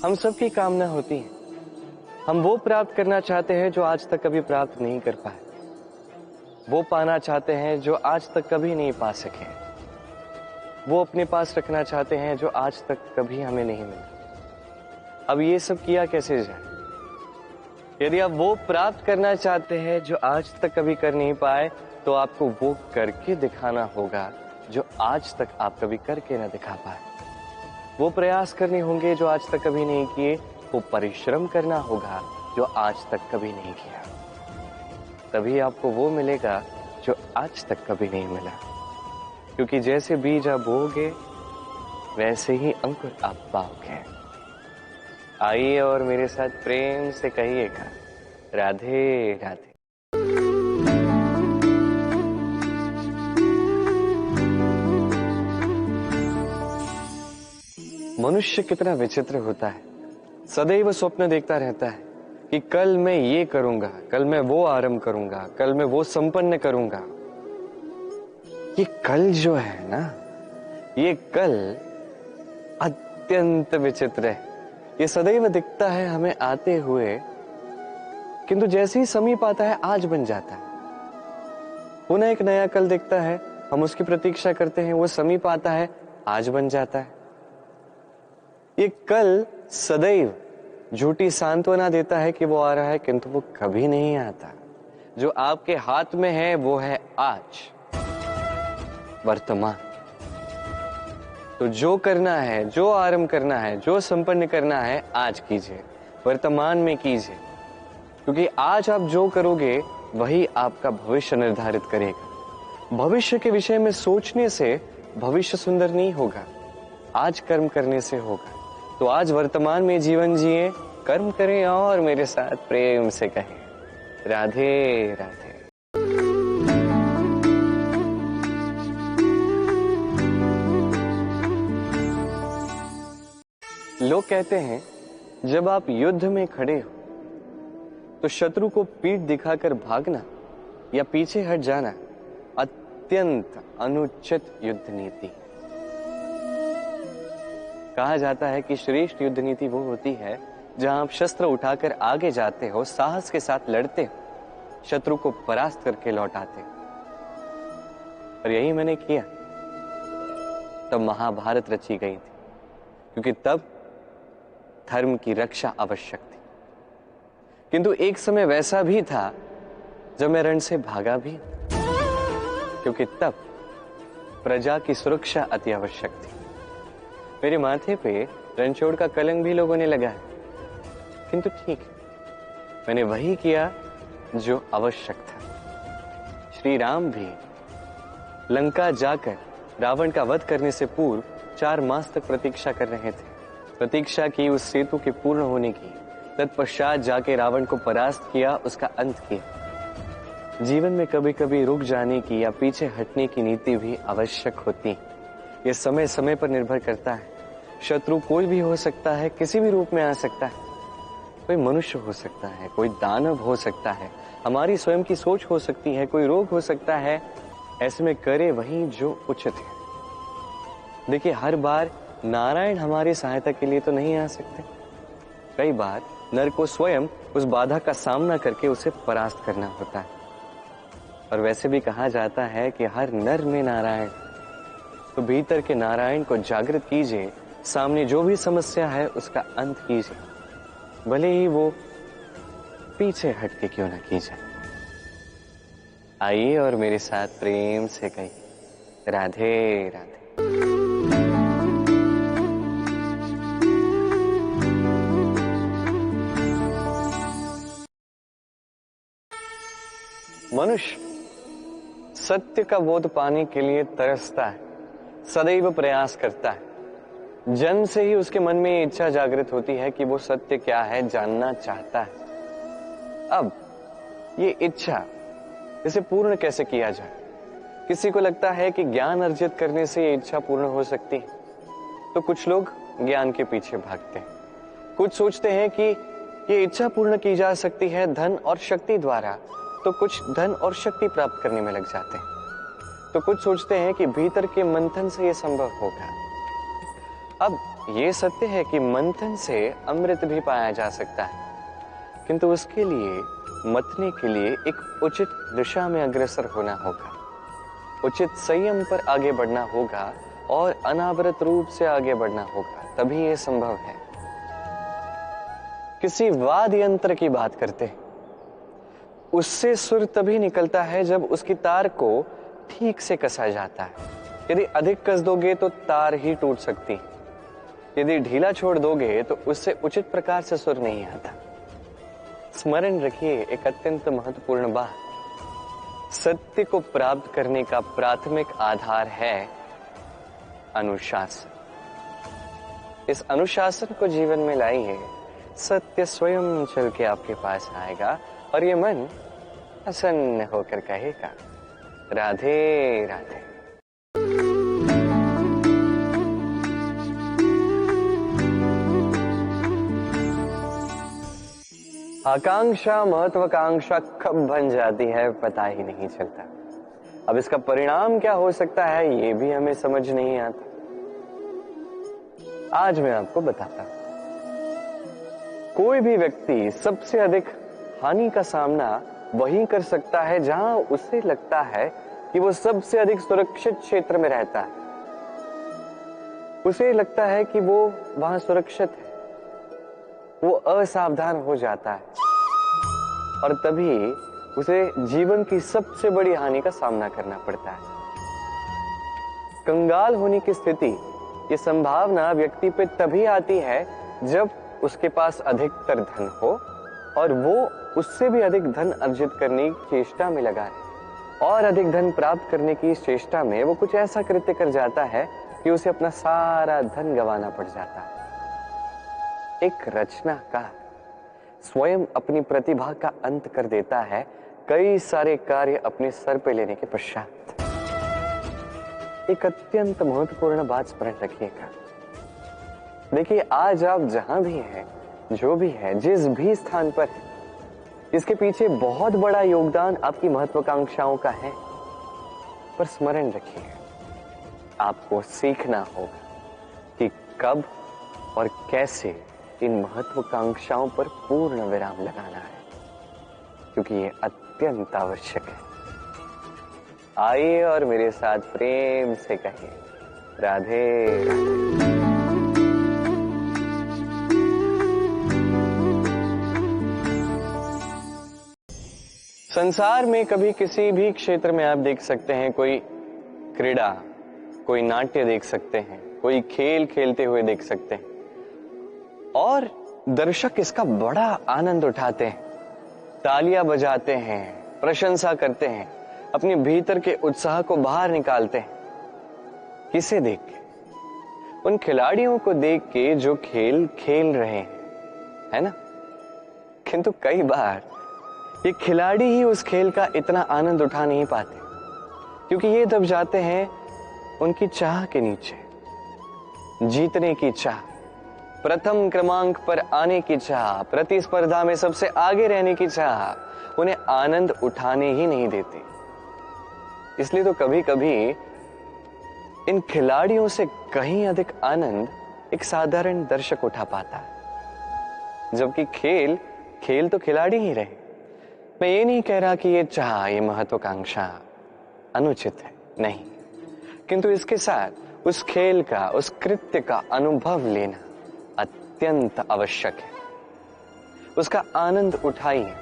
हम सबकी कामना होती है। हम वो प्राप्त करना चाहते हैं जो आज तक कभी प्राप्त नहीं कर पाए, वो पाना चाहते हैं जो आज तक कभी नहीं पा सके, वो अपने पास रखना चाहते हैं जो आज तक कभी हमें नहीं मिला। अब ये सब किया कैसे जाए? यदि आप वो प्राप्त करना चाहते हैं जो आज तक कभी कर नहीं पाए, तो आपको वो करके दिखाना होगा जो आज तक आप कभी करके ना दिखा पाए। वो प्रयास करने होंगे जो आज तक कभी नहीं किए, वो परिश्रम करना होगा जो आज तक कभी नहीं किया। तभी आपको वो मिलेगा जो आज तक कभी नहीं मिला। क्योंकि जैसे बीज आप बोओगे वैसे ही अंकुर आप पाओगे। आइए और मेरे साथ प्रेम से कहिएगा, राधे राधे। मनुष्य कितना विचित्र होता है। सदैव स्वप्न देखता रहता है कि कल मैं ये करूंगा, कल मैं वो आरंभ करूंगा, कल मैं वो संपन्न करूंगा। ये कल जो है ना, ये कल अत्यंत विचित्र है। ये सदैव दिखता है हमें आते हुए, किंतु जैसे ही समीप आता है आज बन जाता है। पुनः एक नया कल दिखता है, हम उसकी प्रतीक्षा करते हैं, वो समीप आता है, आज बन जाता है। ये कल सदैव झूठी सांत्वना देता है कि वो आ रहा है, किंतु वो कभी नहीं आता। जो आपके हाथ में है वो है आज, वर्तमान। तो जो करना है, जो आरंभ करना है, जो संपन्न करना है, आज कीजिए, वर्तमान में कीजिए। क्योंकि आज आप जो करोगे वही आपका भविष्य निर्धारित करेगा। भविष्य के विषय में सोचने से भविष्य सुंदर नहीं होगा, आज कर्म करने से होगा। तो आज वर्तमान में जीवन जिए, कर्म करें और मेरे साथ प्रेम से कहें, राधे राधे। लोग कहते हैं जब आप युद्ध में खड़े हो तो शत्रु को पीठ दिखाकर भागना या पीछे हट जाना अत्यंत अनुचित युद्ध नीति। कहा जाता है कि श्रेष्ठ युद्ध नीति वो होती है जहां आप शस्त्र उठाकर आगे जाते हो, साहस के साथ लड़ते हो, शत्रु को परास्त करके लौट आते हो। और यही मैंने किया। तब महाभारत रची गई थी, क्योंकि तब धर्म की रक्षा आवश्यक थी। किंतु एक समय वैसा भी था जब मैं रण से भागा भी, क्योंकि तब प्रजा की सुरक्षा अति आवश्यक थी। मेरे माथे पे रणछोड़ का कलंक भी लोगों ने लगाया, किंतु ठीक है, मैंने वही किया जो आवश्यक था। श्री राम भी लंका जाकर रावण का वध करने से पूर्व 4 मास तक प्रतीक्षा कर रहे थे। प्रतीक्षा की उस सेतु के पूर्ण होने की, तत्पश्चात जाके रावण को परास्त किया, उसका अंत किया। जीवन में कभी कभी रुक जाने की या पीछे हटने की नीति भी आवश्यक होती। यह समय समय पर निर्भर करता है। शत्रु कोई भी हो सकता है, किसी भी रूप में आ सकता है। कोई मनुष्य हो सकता है, कोई दानव हो सकता है, हमारी स्वयं की सोच हो सकती है, कोई रोग हो सकता है। ऐसे में करे वही जो उचित है। देखिए, हर बार नारायण हमारी सहायता के लिए तो नहीं आ सकते। कई बार नर को स्वयं उस बाधा का सामना करके उसे परास्त करना होता है। और वैसे भी कहा जाता है कि हर नर में नारायण। तो भीतर के नारायण को जागृत कीजिए, सामने जो भी समस्या है उसका अंत कीजिए, भले ही वो पीछे हटके क्यों ना की जाए। आइए और मेरे साथ प्रेम से कहिए, राधे राधे। मनुष्य सत्य का बोध पाने के लिए तरसता है, सदैव प्रयास करता है। जन्म से ही उसके मन में ये इच्छा जागृत होती है कि वो सत्य क्या है जानना चाहता है। अब ये इच्छा, इसे पूर्ण कैसे किया जाए? किसी को लगता है कि ज्ञान अर्जित करने से ये इच्छा पूर्ण हो सकती है, तो कुछ लोग ज्ञान के पीछे भागते हैं। कुछ सोचते हैं कि ये इच्छा पूर्ण की जा सकती है धन और शक्ति द्वारा, तो कुछ धन और शक्ति प्राप्त करने में लग जाते हैं। तो कुछ सोचते हैं कि भीतर के मंथन से यह संभव होगा। अब ये सत्य है कि मंथन से अमृत भी पाया जा सकता है, किंतु उसके लिए मतने के लिए एक उचित दिशा में अग्रसर होना होगा, उचित संयम पर आगे बढ़ना होगा और अनावरत रूप से आगे बढ़ना होगा, तभी यह संभव है। किसी वाद्य यंत्र की बात करते हैं, उससे सुर तभी निकलता है जब उसकी तार को ठीक से कसा जाता है। यदि अधिक कस दोगे तो तार ही टूट सकती है, यदि ढीला छोड़ दोगे तो उससे उचित प्रकार से सुर नहीं आता। स्मरण रखिए एक अत्यंत महत्वपूर्ण बात, सत्य को प्राप्त करने का प्राथमिक आधार है अनुशासन। इस अनुशासन को जीवन में लाइए, सत्य स्वयं चल के आपके पास आएगा और ये मन प्रसन्न होकर कहेगा राधे राधे। आकांक्षा महत्वाकांक्षा कब बन जाती है पता ही नहीं चलता। अब इसका परिणाम क्या हो सकता है ये भी हमें समझ नहीं आता। आज मैं आपको बताता हूं। कोई भी व्यक्ति सबसे अधिक हानि का सामना वही कर सकता है जहां उसे लगता है कि वो सबसे अधिक सुरक्षित क्षेत्र में रहता है। उसे लगता है कि वो वहां सुरक्षित है, वो असावधान हो जाता है और तभी उसे जीवन की सबसे बड़ी हानि का सामना करना पड़ता है। कंगाल होने की स्थिति, ये संभावना व्यक्ति पे तभी आती है जब उसके पास अधिकतर धन हो और वो उससे भी अधिक धन अर्जित करने की चेष्टा में लगा है, और अधिक धन प्राप्त करने की इस चेष्टा में वो कुछ ऐसा कृत्य कर जाता है कि उसे अपना सारा धन गंवाना पड़ जाता है। एक रचनाकार स्वयं अपनी प्रतिभा का अंत कर देता है कई सारे कार्य अपने सर पे लेने के पश्चात। एक अत्यंत महत्वपूर्ण बात स्मरण रखिएगा। देखिए, आज आप जहां भी हैं, जो भी है, जिस भी स्थान पर है, इसके पीछे बहुत बड़ा योगदान आपकी महत्वाकांक्षाओं का है। पर स्मरण रखिए, आपको सीखना होगा कि कब और कैसे इन महत्वाकांक्षाओं पर पूर्ण विराम लगाना है, क्योंकि ये अत्यंत आवश्यक है। आइए और मेरे साथ प्रेम से कहिए राधे राधे। संसार में कभी किसी भी क्षेत्र में आप देख सकते हैं, कोई क्रीड़ा, कोई नाट्य देख सकते हैं, कोई खेल खेलते हुए देख सकते हैं और दर्शक इसका बड़ा आनंद उठाते हैं, तालियां बजाते हैं, प्रशंसा करते हैं, अपने भीतर के उत्साह को बाहर निकालते हैं। किसे देख के? उन खिलाड़ियों को देख के जो खेल खेल रहे हैं, है ना? किंतु कई बार ये खिलाड़ी ही उस खेल का इतना आनंद उठा नहीं पाते, क्योंकि ये दब जाते हैं उनकी चाह के नीचे। जीतने की चाह, प्रथम क्रमांक पर आने की चाह, प्रतिस्पर्धा में सबसे आगे रहने की चाह उन्हें आनंद उठाने ही नहीं देती। इसलिए तो कभी कभी इन खिलाड़ियों से कहीं अधिक आनंद एक साधारण दर्शक उठा पाता है, जबकि खेल तो खिलाड़ी ही रहे। मैं ये नहीं कह रहा कि ये चाह, ये महत्वाकांक्षा अनुचित है, नहीं, किंतु इसके साथ उस खेल का, उस कृत्य का अनुभव लेना अत्यंत आवश्यक है। उसका आनंद उठाइए,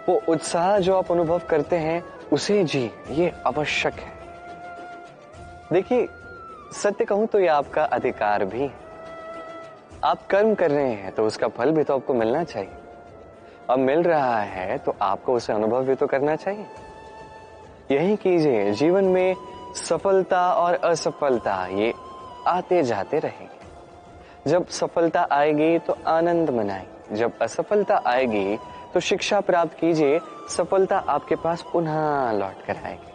वो उत्साह जो आप अनुभव करते हैं उसे जी, ये आवश्यक है। देखिए, सत्य कहूं तो ये आपका अधिकार भी है। आप कर्म कर रहे हैं तो उसका फल भी तो आपको मिलना चाहिए। अब मिल रहा है तो आपको उसे अनुभव भी तो करना चाहिए। यही कीजिए, जीवन में सफलता और असफलता ये आते जाते रहेंगे। जब सफलता आएगी तो आनंद मनाइए, जब असफलता आएगी तो शिक्षा प्राप्त कीजिए, सफलता आपके पास पुनः लौट कर आएगी।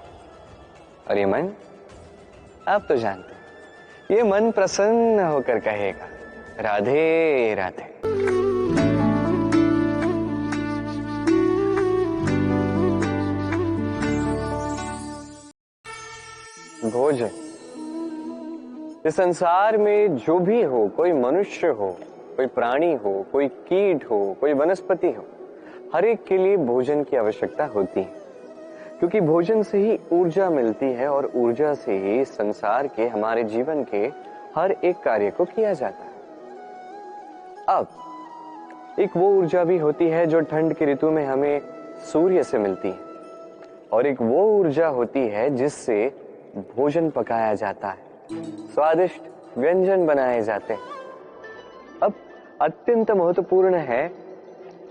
और ये मन, आप तो जानते हैं, ये मन प्रसन्न होकर कहेगा राधे राधे। भोजन इस संसार में जो भी हो, कोई मनुष्य हो, कोई प्राणी हो, कोई कीट हो, कोई वनस्पति हो, हर एक के लिए भोजन की आवश्यकता होती है, क्योंकि भोजन से ही ऊर्जा मिलती है और ऊर्जा से ही संसार के, हमारे जीवन के हर एक कार्य को किया जाता है। अब एक वो ऊर्जा भी होती है जो ठंड की ऋतु में हमें सूर्य से मिलती है, और एक वो ऊर्जा होती है जिससे भोजन पकाया जाता है, स्वादिष्ट व्यंजन बनाए जाते हैं। अब अत्यंत महत्वपूर्ण है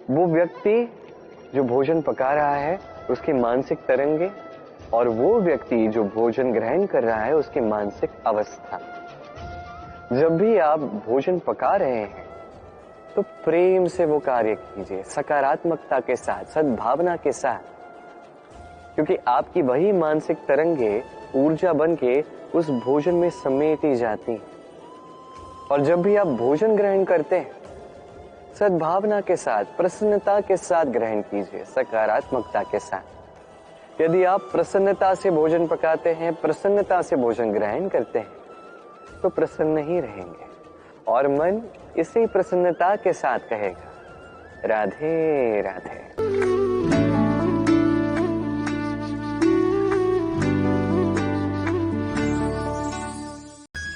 वो व्यक्ति जो भोजन पका रहा है उसकी मानसिक तरंगे, और वो व्यक्ति जो भोजन ग्रहण कर रहा है उसकी मानसिक अवस्था। जब भी आप भोजन पका रहे हैं तो प्रेम से वो कार्य कीजिए, सकारात्मकता के साथ, सद्भावना के साथ, क्योंकि आपकी वही मानसिक तरंगे ऊर्जा बन के उस भोजन में समेटी जाती हैं। और जब भी आप भोजन ग्रहण करते हैं सद्भावना के साथ, प्रसन्नता के साथ ग्रहण कीजिए, सकारात्मकता के साथ। यदि आप प्रसन्नता से भोजन पकाते हैं, प्रसन्नता से भोजन ग्रहण करते हैं, तो प्रसन्न ही रहेंगे और मन इसी प्रसन्नता के साथ कहेगा, राधे राधे।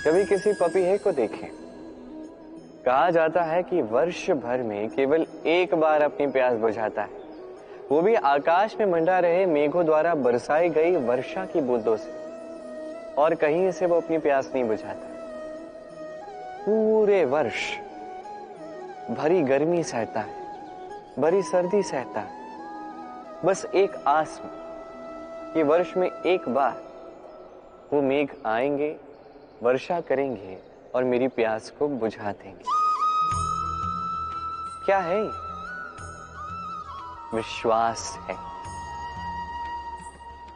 कभी किसी पपीहे को देखें, कहा जाता है कि वर्ष भर में केवल एक बार अपनी प्यास बुझाता है, वो भी आकाश में मंडरा रहे मेघों द्वारा बरसाई गई वर्षा की बूंदों से, और कहीं से वो अपनी प्यास नहीं बुझाता। पूरे वर्ष भरी गर्मी सहता है, भरी सर्दी सहता है, बस एक आस में कि वर्ष में एक बार वो मेघ आएंगे, वर्षा करेंगे और मेरी प्यास को बुझा देंगे। क्या है? विश्वास है।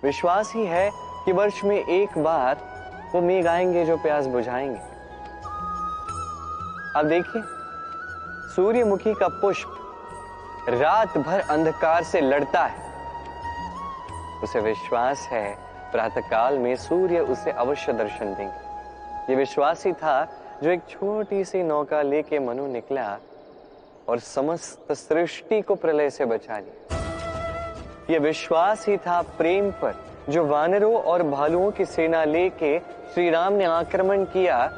विश्वास ही है कि वर्ष में एक बार वो मेघ आएंगे जो प्यास बुझाएंगे। अब देखिए, सूर्यमुखी का पुष्प रात भर अंधकार से लड़ता है, उसे विश्वास है प्रातःकाल में सूर्य उसे अवश्य दर्शन देंगे। ये विश्वास ही था जो एक छोटी सी नौका लेके मनु निकला और समस्त सृष्टि को प्रलय से बचा लिया। ये विश्वास ही था प्रेम पर जो वानरों और भालुओं की सेना लेके श्री राम ने आक्रमण किया,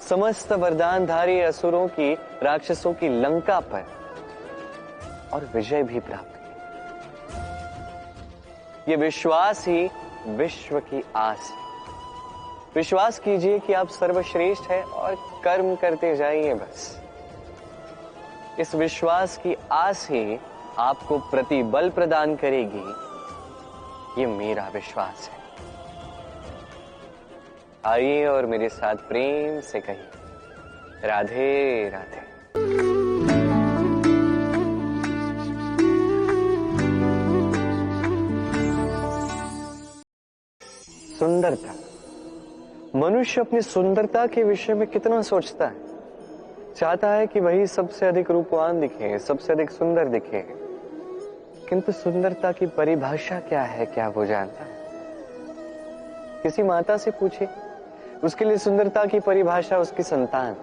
समस्त वरदानधारी असुरों की, राक्षसों की लंका पर, और विजय भी प्राप्त की। ये विश्वास ही विश्व की आस है। विश्वास कीजिए कि आप सर्वश्रेष्ठ हैं और कर्म करते जाइए बस। इस विश्वास की आस ही आपको प्रतिबल प्रदान करेगी, ये मेरा विश्वास है। आइए और मेरे साथ प्रेम से कहिए, राधे राधे। सुंदरता। मनुष्य अपनी सुंदरता के विषय में कितना सोचता है, चाहता है कि वही सबसे अधिक रूपवान दिखे, सबसे अधिक सुंदर दिखे, किंतु सुंदरता की परिभाषा क्या है, क्या वो जानता है? किसी माता से पूछे, उसके लिए सुंदरता की परिभाषा उसकी संतान।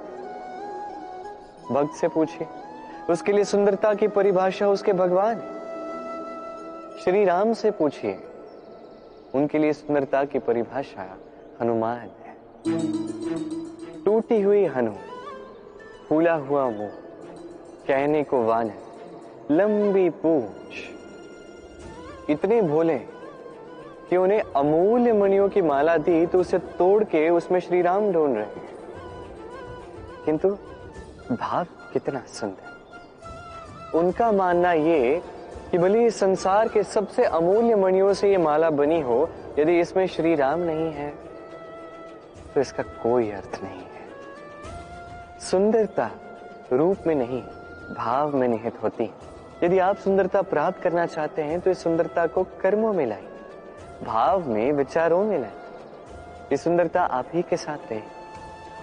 भक्त से पूछे, उसके लिए सुंदरता की परिभाषा उसके भगवान। श्री राम से पूछिए, उनके लिए सुंदरता की परिभाषा हनुमान है। टूटी हुई हनु, फूला हुआ मुंह, कहने को वानर, लंबी पूंछ, इतने भोले कि उन्हें अमूल्य मणियों की माला दी तो उसे तोड़ के उसमें श्री राम ढूंढ रहे हैं, किंतु भाव कितना सुंदर। उनका मानना ये कि भले इस संसार के सबसे अमूल्य मणियों से ये माला बनी हो, यदि इसमें श्री राम नहीं है तो इसका कोई अर्थ नहीं है। सुंदरता रूप में नहीं, भाव में निहित होती है। यदि आप सुंदरता प्राप्त करना चाहते हैं तो इस सुंदरता को कर्मों में लाइए, भाव में, विचारों में लाइए। ये सुंदरता आप ही के साथ रहे।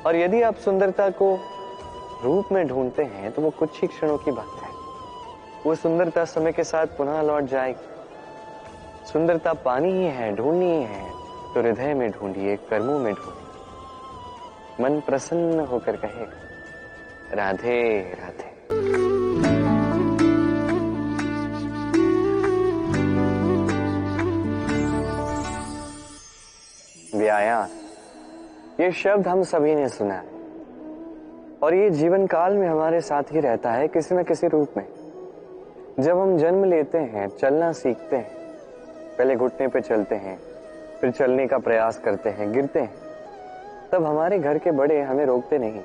और यदि आप सुंदरता को रूप में ढूंढते हैं तो वो कुछ ही क्षणों की बात है। वो सुंदरता समय के साथ पुनः लौट जाएगी। सुंदरता पानी ही है, ढूंढनी ही है तो हृदय में ढूंढिए, कर्मों में ढूंढिए। मन प्रसन्न होकर कहेगा, राधे राधे। व्यायाम, ये शब्द हम सभी ने सुना है और ये जीवन काल में हमारे साथ ही रहता है किसी न किसी रूप में। जब हम जन्म लेते हैं, चलना सीखते हैं, पहले घुटने पे चलते हैं, फिर चलने का प्रयास करते हैं, गिरते हैं, तब हमारे घर के बड़े हमें रोकते नहीं।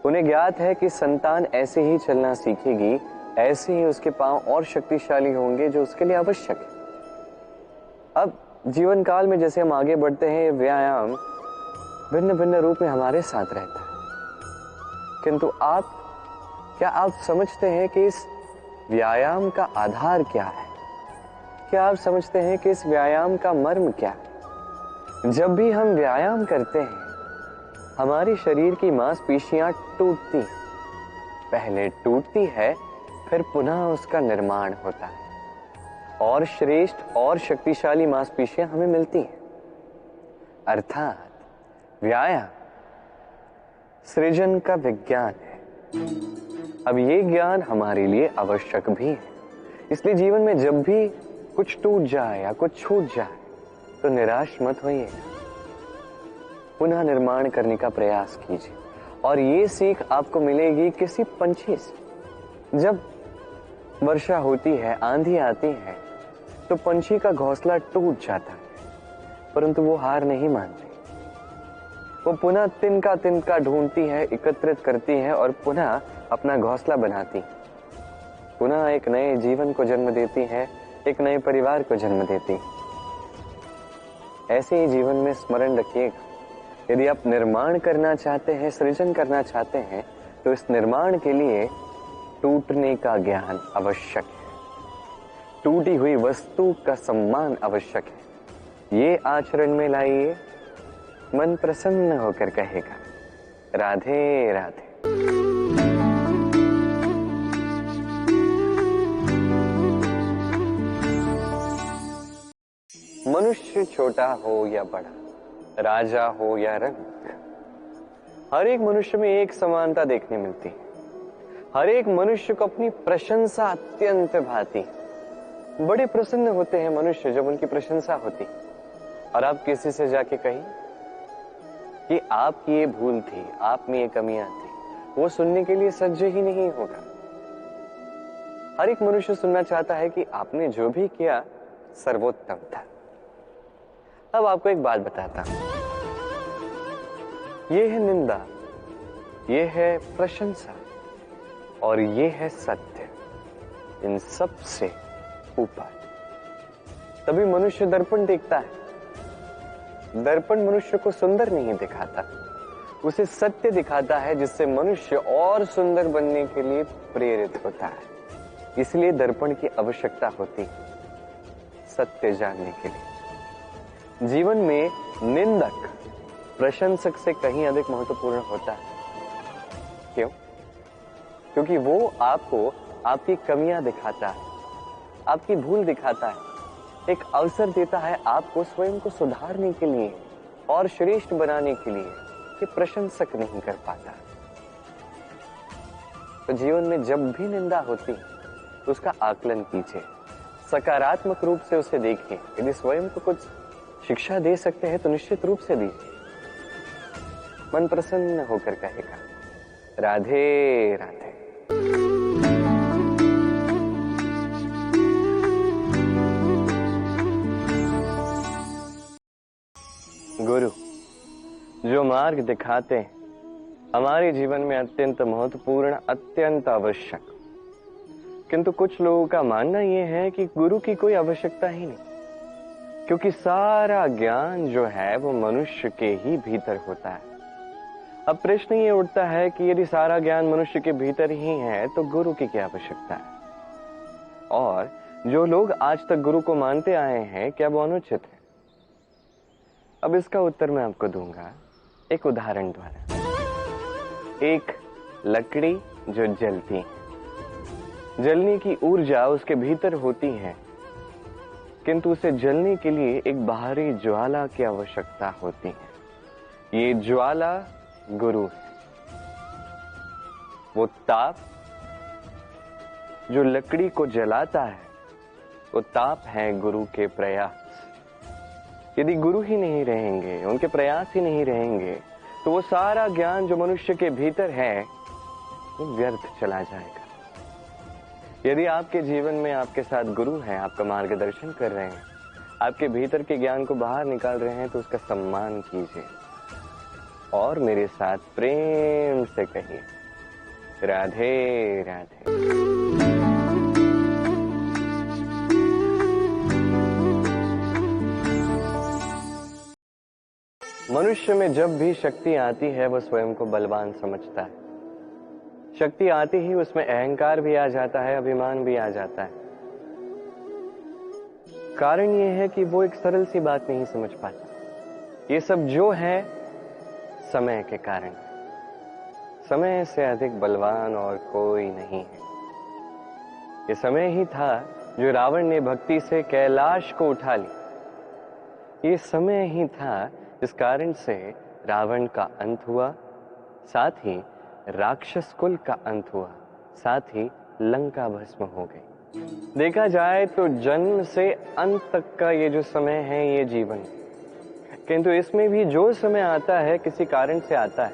उन्हें ज्ञात है कि संतान ऐसे ही चलना सीखेगी, ऐसे ही उसके पांव और शक्तिशाली होंगे जो उसके लिए आवश्यक है। अब जीवन काल में जैसे हम आगे बढ़ते हैं, व्यायाम भिन्न भिन्न रूप में हमारे साथ रहता है। किंतु क्या आप समझते हैं कि इस व्यायाम का आधार क्या है? क्या आप समझते हैं कि इस व्यायाम का मर्म क्या है? जब भी हम व्यायाम करते हैं, हमारी शरीर की मांसपेशियां टूटती हैं। पहले टूटती है, फिर पुनः उसका निर्माण होता है और श्रेष्ठ और शक्तिशाली मांसपेशियां हमें मिलती हैं। अर्थात व्यायाम सृजन का विज्ञान है। अब ये ज्ञान हमारे लिए आवश्यक भी है। इसलिए जीवन में जब भी कुछ टूट जाए या कुछ छूट जाए तो निराश मत होइएगा, पुनः निर्माण करने का प्रयास कीजिए। और ये सीख आपको मिलेगी किसी पंछी से। जब वर्षा होती है, आंधी आती है, तो पंछी का घोंसला टूट जाता है, परंतु वो हार नहीं मानती। वो पुनः तिनका ढूंढती है, एकत्रित करती है और पुनः अपना घोंसला बनाती, पुनः एक नए जीवन को जन्म देती है, एक नए परिवार को जन्म देती। ऐसे ही जीवन में स्मरण रखिएगा, यदि आप निर्माण करना चाहते हैं, सृजन करना चाहते हैं, तो इस निर्माण के लिए टूटने का ज्ञान आवश्यक है। टूटी हुई वस्तु का सम्मान आवश्यक है। ये आचरण में लाइए, मन प्रसन्न होकर कहेगा, राधे राधे। मनुष्य छोटा हो या बड़ा, राजा हो या रंक, हर एक मनुष्य में एक समानता देखने मिलती है। हर एक मनुष्य को अपनी प्रशंसा अत्यंत भाती है। बड़े प्रसन्न होते हैं मनुष्य जब उनकी प्रशंसा होती। और आप किसी से जाके कहिए कि आपकी ये भूल थी, आप में ये कमियां थी, वो सुनने के लिए सज्ज ही नहीं होगा। हर एक मनुष्य सुनना चाहता है कि आपने जो भी किया सर्वोत्तम था। अब आपको एक बात बताता हूं, ये है निंदा, ये है प्रशंसा और ये है सत्य, इन सब से ऊपर। तभी मनुष्य दर्पण देखता है। दर्पण मनुष्य को सुंदर नहीं दिखाता, उसे सत्य दिखाता है, जिससे मनुष्य और सुंदर बनने के लिए प्रेरित होता है। इसलिए दर्पण की आवश्यकता होती है, सत्य जानने के लिए। जीवन में निंदक प्रशंसक से कहीं अधिक महत्वपूर्ण होता है। क्यों? क्योंकि वो आपको आपकी कमियां दिखाता है, आपकी भूल दिखाता है, एक अवसर देता है आपको स्वयं को सुधारने के लिए और श्रेष्ठ बनाने के लिए। कि प्रशंसक नहीं कर पाता। तो जीवन में जब भी निंदा होती है उसका आकलन कीजिए, सकारात्मक रूप से उसे देखिए। यदि स्वयं को कुछ शिक्षा दे सकते हैं तो निश्चित रूप से दीजिए। मन प्रसन्न होकर कहेगा, राधे राधे। गुरु जो मार्ग दिखाते हैं हमारे जीवन में अत्यंत महत्वपूर्ण, अत्यंत आवश्यक। किंतु कुछ लोगों का मानना यह है कि गुरु की कोई आवश्यकता ही नहीं, क्योंकि सारा ज्ञान जो है वो मनुष्य के ही भीतर होता है। अब प्रश्न ये उठता है कि यदि सारा ज्ञान मनुष्य के भीतर ही है तो गुरु की क्या आवश्यकता है? और जो लोग आज तक गुरु को मानते आए हैं, क्या वो अनुचित है? अब इसका उत्तर मैं आपको दूंगा एक उदाहरण द्वारा। एक लकड़ी जो जलती है, जलने की ऊर्जा उसके भीतर होती है, किंतु उसे जलने के लिए एक बाहरी ज्वाला की आवश्यकता होती है। ये ज्वाला गुरु है। वो ताप जो लकड़ी को जलाता है, वो ताप है गुरु के प्रयास। यदि गुरु ही नहीं रहेंगे, उनके प्रयास ही नहीं रहेंगे, तो वो सारा ज्ञान जो मनुष्य के भीतर है वो व्यर्थ चला जाएगा। यदि आपके जीवन में आपके साथ गुरु हैं, आपका मार्गदर्शन कर रहे हैं, आपके भीतर के ज्ञान को बाहर निकाल रहे हैं, तो उसका सम्मान कीजिए और मेरे साथ प्रेम से कहिए, राधे राधे। मनुष्य में जब भी शक्ति आती है वो स्वयं को बलवान समझता है। शक्ति आती ही उसमें अहंकार भी आ जाता है, अभिमान भी आ जाता है। कारण ये है कि वो एक सरल सी बात नहीं समझ पाता। ये सब जो है समय के कारण। समय से अधिक बलवान और कोई नहीं है। ये समय ही था जो रावण ने भक्ति से कैलाश को उठा ली। ये समय ही था जिस कारण से रावण का अंत हुआ, साथ ही राक्षस कुल का अंत हुआ, साथ ही लंका भस्म हो गई। देखा जाए तो जन्म से अंत तक का ये जो समय है ये जीवन, किंतु इसमें भी जो समय आता है किसी कारण से आता है,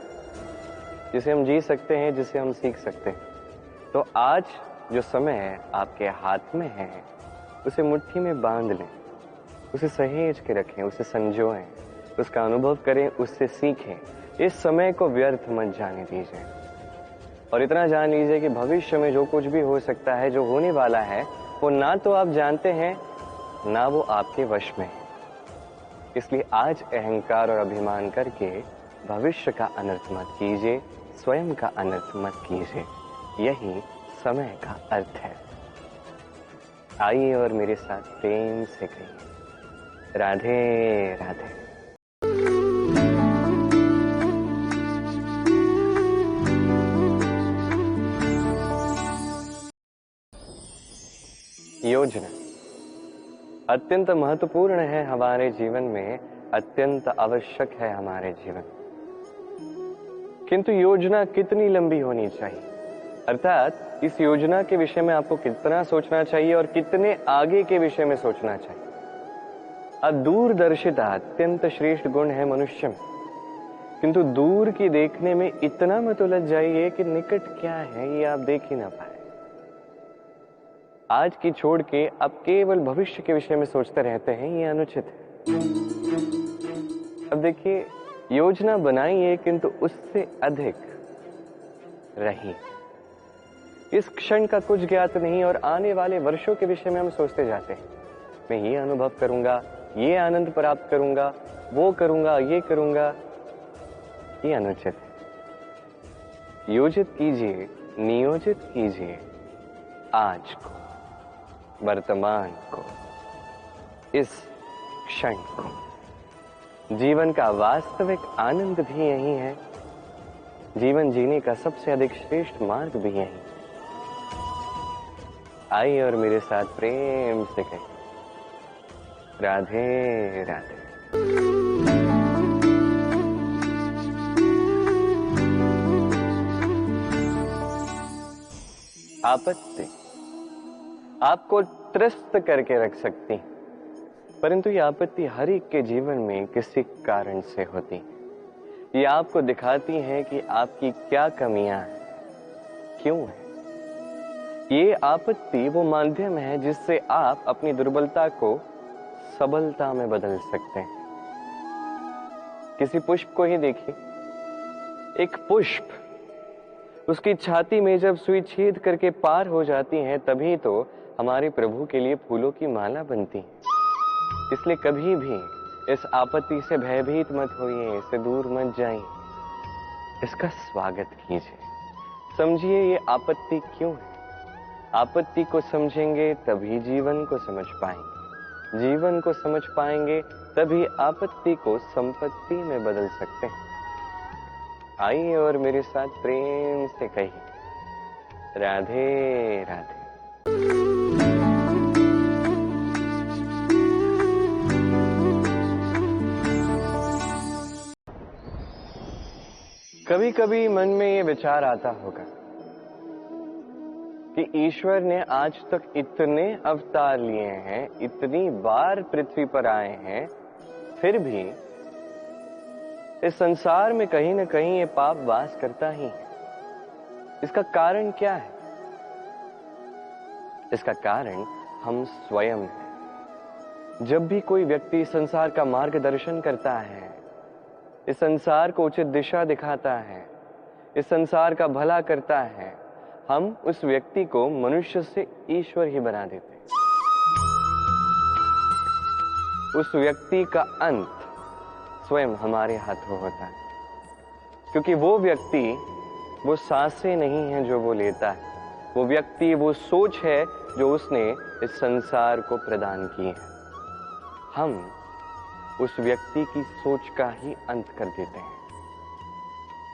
जिसे हम जी सकते हैं, जिसे हम सीख सकते हैं। तो आज जो समय आपके हाथ में है उसे मुट्ठी में बांध लें, उसे सहेज के रखें, उसे संजोएं, उसका अनुभव करें, उससे सीखें। इस समय को व्यर्थ मत जाने दीजिए और इतना जान लीजिए कि भविष्य में जो कुछ भी हो सकता है, जो होने वाला है, वो ना तो आप जानते हैं ना वो आपके वश में है। इसलिए आज अहंकार और अभिमान करके भविष्य का अनर्थ मत कीजिए, स्वयं का अनर्थ मत कीजिए। यही समय का अर्थ है। आइए और मेरे साथ प्रेम से कहिए, राधे राधे। योजना अत्यंत महत्वपूर्ण है हमारे जीवन में, अत्यंत आवश्यक है हमारे जीवन। किंतु योजना कितनी लंबी होनी चाहिए, अर्थात इस योजना के विषय में आपको कितना सोचना चाहिए और कितने आगे के विषय में सोचना चाहिए। अब दूरदर्शिता अत्यंत श्रेष्ठ गुण है मनुष्य में, किंतु दूर की देखने में इतना मत उलझ जाइए कि निकट क्या है ये आप देख ही ना पाए। आज की छोड़ के अब केवल भविष्य के विषय में सोचते रहते हैं, ये अनुचित है। अब देखिए, योजना बनाइए किंतु उससे अधिक रहिए। इस क्षण का कुछ ज्ञात नहीं और आने वाले वर्षों के विषय में हम सोचते जाते हैं। मैं ये अनुभव करूंगा, ये आनंद प्राप्त करूंगा, वो करूंगा, ये करूंगा, ये अनुचित है। योजित कीजिए, नियोजित कीजिए आज को, वर्तमान को, इस क्षण को। जीवन का वास्तविक आनंद भी यही है। जीवन जीने का सबसे अधिक श्रेष्ठ मार्ग भी यही। आइए और मेरे साथ प्रेम से कहें, राधे राधे। आपत्ति आपको त्रस्त करके रख सकती है, परंतु ये आपत्ति हर एक के जीवन में किसी कारण से होती है। ये आपको दिखाती है कि आपकी क्या कमियां हैं, क्यों है। ये आपत्ति वो माध्यम है जिससे आप अपनी दुर्बलता को सबलता में बदल सकते हैं। किसी पुष्प को ही देखिए, एक पुष्प उसकी छाती में जब सुई छेद करके पार हो जाती है, तभी तो हमारे प्रभु के लिए फूलों की माला बनती है। इसलिए कभी भी इस आपत्ति से भयभीत मत होइए, इससे दूर मत जाइए, इसका स्वागत कीजिए। समझिए ये आपत्ति क्यों है। आपत्ति को समझेंगे तभी जीवन को समझ पाएंगे, जीवन को समझ पाएंगे तभी आपत्ति को संपत्ति में बदल सकते हैं। आइए और मेरे साथ प्रेम से कहिए, राधे राधे। कभी कभी मन में ये विचार आता होगा कि ईश्वर ने आज तक इतने अवतार लिए हैं, इतनी बार पृथ्वी पर आए हैं, फिर भी इस संसार में कहीं ना कहीं ये पाप वास करता ही है। इसका कारण क्या है? इसका कारण हम स्वयं हैं। जब भी कोई व्यक्ति संसार का मार्गदर्शन करता है, इस संसार को उचित दिशा दिखाता है, इस संसार का भला करता है, हम उस व्यक्ति को मनुष्य से ईश्वर ही बना देते हैं। उस व्यक्ति का अंत स्वयं हमारे हाथों होता है, क्योंकि वो व्यक्ति वो सांसें नहीं है जो वो लेता है, वो व्यक्ति वो सोच है जो उसने इस संसार को प्रदान की है। हम उस व्यक्ति की सोच का ही अंत कर देते हैं।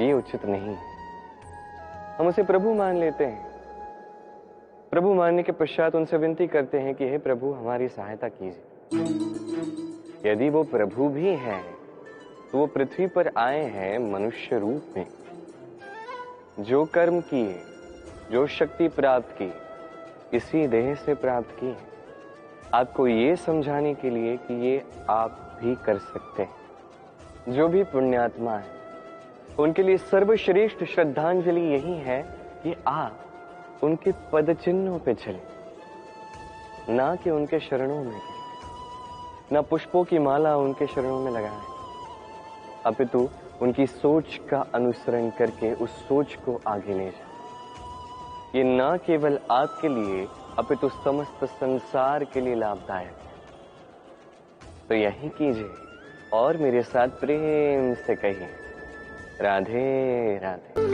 ये उचित नहीं है। हम उसे प्रभु मान लेते हैं। प्रभु मानने के पश्चात उनसे विनती करते हैं कि हे प्रभु, हमारी सहायता कीजिए। यदि वो प्रभु भी हैं, तो वो पृथ्वी पर आए हैं मनुष्य रूप में। जो कर्म किए, जो शक्ति प्राप्त की, इसी देह से प्राप्त की है, आपको ये समझाने के लिए कि ये आप भी कर सकते हैं। जो भी पुण्यात्मा है, उनके लिए सर्वश्रेष्ठ श्रद्धांजलि यही है कि आप उनके पद चिन्हों पे चलें, ना कि उनके शरणों में गिरें, ना पुष्पों की माला उनके शरणों में लगाएं, अपितु उनकी सोच का अनुसरण करके उस सोच को आगे ले जाएं। ये ना केवल आपके लिए अपितु समस्त संसार के लिए लाभदायक है। तो यही कीजिए और मेरे साथ प्रेम से कहिए, राधे राधे।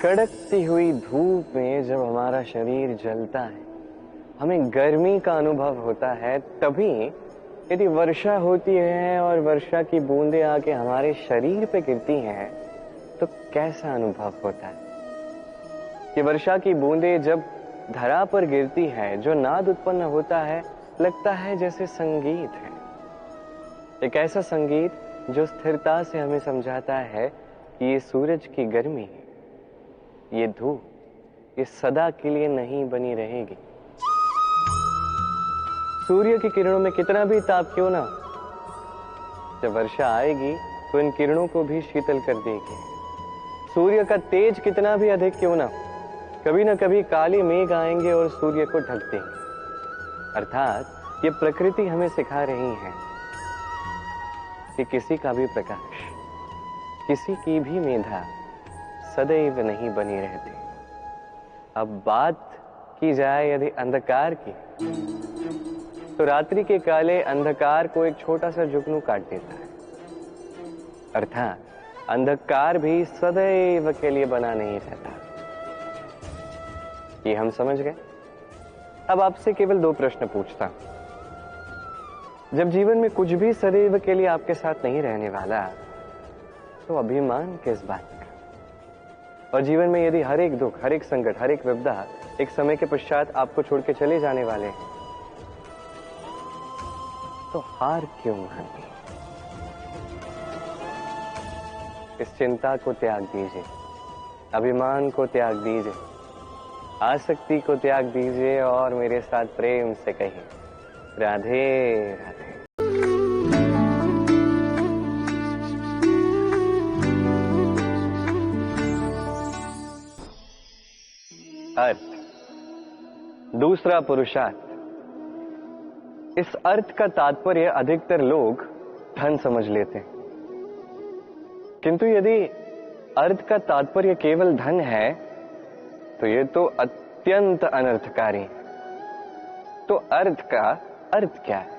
कड़कती हुई धूप में जब हमारा शरीर जलता है, हमें गर्मी का अनुभव होता है, तभी यदि वर्षा होती है और वर्षा की बूंदें आके हमारे शरीर पे गिरती हैं, तो कैसा अनुभव होता है? कि वर्षा की बूंदें जब धरा पर गिरती है, जो नाद उत्पन्न होता है, लगता है जैसे संगीत है। एक ऐसा संगीत जो स्थिरता से हमें समझाता है कि ये सूरज की गर्मी है, ये धूप, ये सदा के लिए नहीं बनी रहेगी। सूर्य की किरणों में कितना भी ताप क्यों ना, जब वर्षा आएगी तो इन किरणों को भी शीतल कर देगी। सूर्य का तेज कितना भी अधिक क्यों ना, कभी ना कभी काले मेघ आएंगे और सूर्य को ढक देंगे। अर्थात ये प्रकृति हमें सिखा रही है कि किसी का भी प्रकाश, किसी की भी मेधा सदैव नहीं बनी रहती। अब बात की जाए यदि अंधकार की, तो रात्रि के काले अंधकार को एक छोटा सा जुगनू काट देता है। अर्थात अंधकार भी सदैव के लिए बना नहीं रहता। ये हम समझ गए। अब आपसे केवल 2 प्रश्न पूछता हूं। जब जीवन में कुछ भी सदैव के लिए आपके साथ नहीं रहने वाला, तो अभिमान किस बात का? और जीवन में यदि हर एक दुख, हर एक संकट, हर एक विपदा एक समय के पश्चात आपको छोड़ के चले जाने वाले हैं, तो हार क्यों माननी? इस चिंता को त्याग दीजिए, अभिमान को त्याग दीजिए, आसक्ति को त्याग दीजिए और मेरे साथ प्रेम से कहिए, राधे राधे। अर्थ, दूसरा पुरुषार्थ। इस अर्थ का तात्पर्य अधिकतर लोग धन समझ लेते हैं, किंतु यदि अर्थ का तात्पर्य केवल धन है, तो ये तो अत्यंत अनर्थकारी है। तो अर्थ का अर्थ क्या है?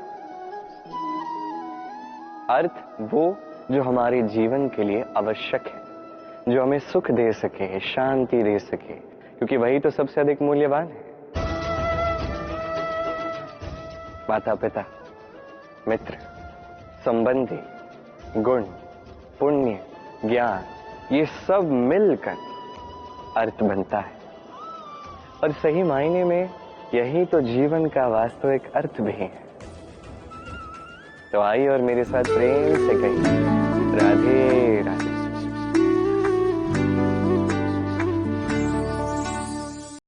अर्थ वो जो हमारे जीवन के लिए आवश्यक है, जो हमें सुख दे सके, शांति दे सके, क्योंकि वही तो सबसे अधिक मूल्यवान है। माता पिता, मित्र, संबंधी, गुण, पुण्य, ज्ञान, ये सब मिलकर अर्थ बनता है। और सही मायने में यही तो जीवन का वास्तविक अर्थ भी है। तो आइए और मेरे साथ प्रेम से कहिए,